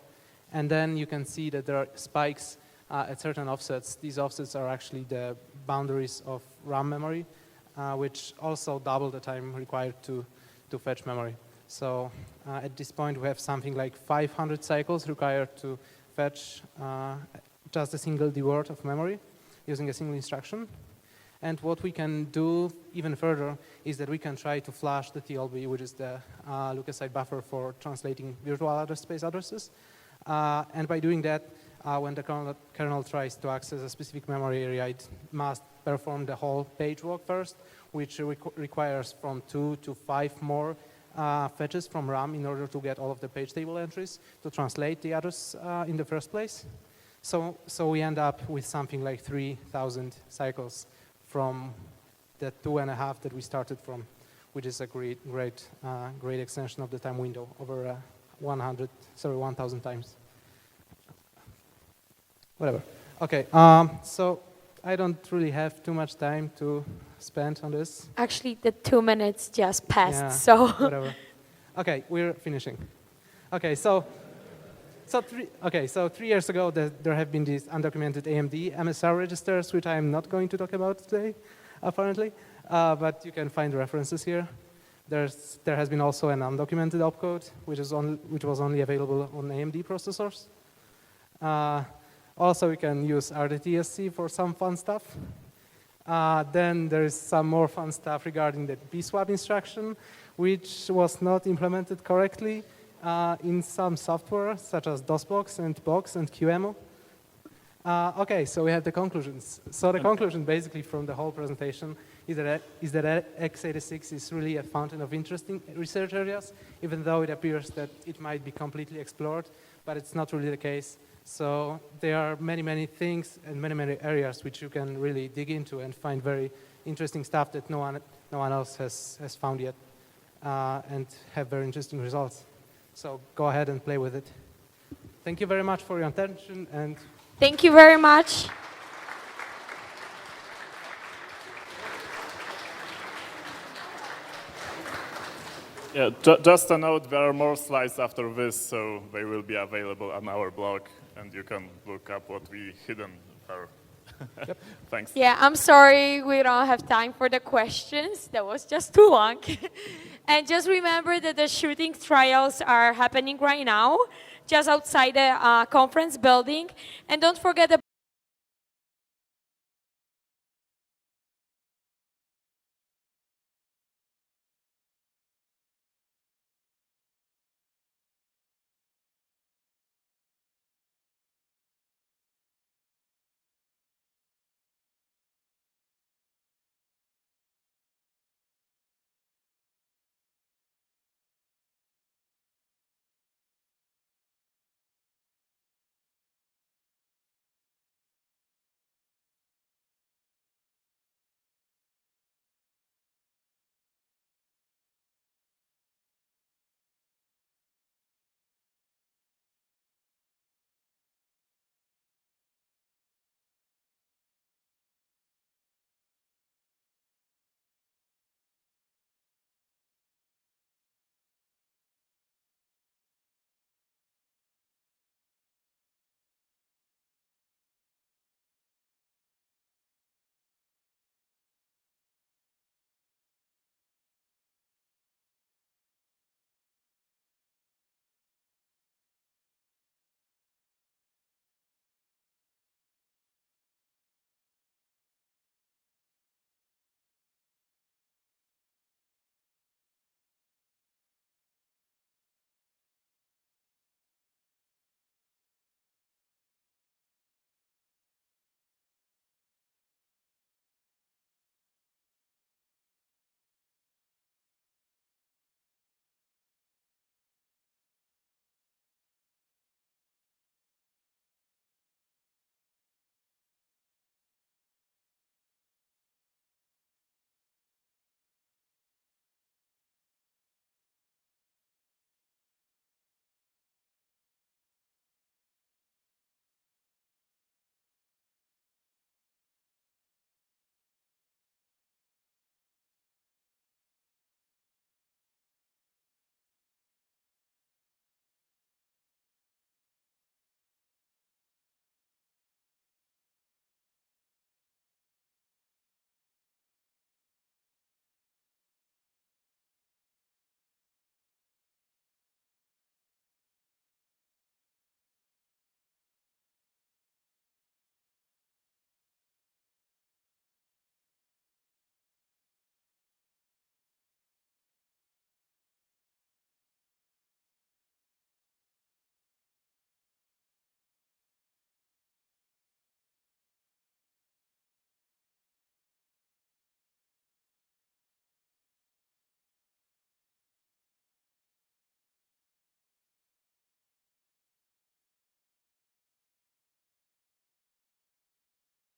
And then you can see that there are spikes at certain offsets. These offsets are actually the boundaries of RAM memory, which also double the time required to fetch memory. So at this point, we have something like 500 cycles required to fetch just a single word of memory using a single instruction. And what we can do even further is that we can try to flush the TLB, which is the look-aside buffer for translating virtual address space addresses. And by doing that, when the kernel tries to access a specific memory area, it must perform the whole page walk first, which requires from 2 to 5 more fetches from RAM in order to get all of the page table entries to translate the address in the first place. So we end up with something like 3,000 cycles from the 2.5 that we started from, which is a great extension of the time window over 1,000 times. Whatever. Okay, so I don't really have too much time to spend on this. Actually, the 2 minutes just passed, Yeah, so. whatever. Okay, we're finishing. Okay, so 3 years ago, there have been these undocumented AMD MSR registers, which I am not going to talk about today, apparently, but you can find references here. There has been also an undocumented opcode, which was only available on AMD processors. Also, we can use RDTSC for some fun stuff. Then there is some more fun stuff regarding the pswap instruction, which was not implemented correctly in some software, such as DOSBox and Box and QEMU. Okay, so we have the conclusions. So the conclusion, basically, from the whole presentation is that x86 is really a fountain of interesting research areas, even though it appears that it might be completely explored, but it's not really the case. So there are many things and many areas which you can really dig into and find very interesting stuff that no one else has found yet. and have very interesting results. So go ahead and play with it. Thank you very much for your attention, and Thank you very much. Yeah, just a note, there are more slides after this, so they will be available on our blog, and you can look up what we hidden there. Yep. Thanks. Yeah, I'm sorry we don't have time for the questions. That was just too long. And just remember that the shooting trials are happening right now, just outside the conference building. And don't forget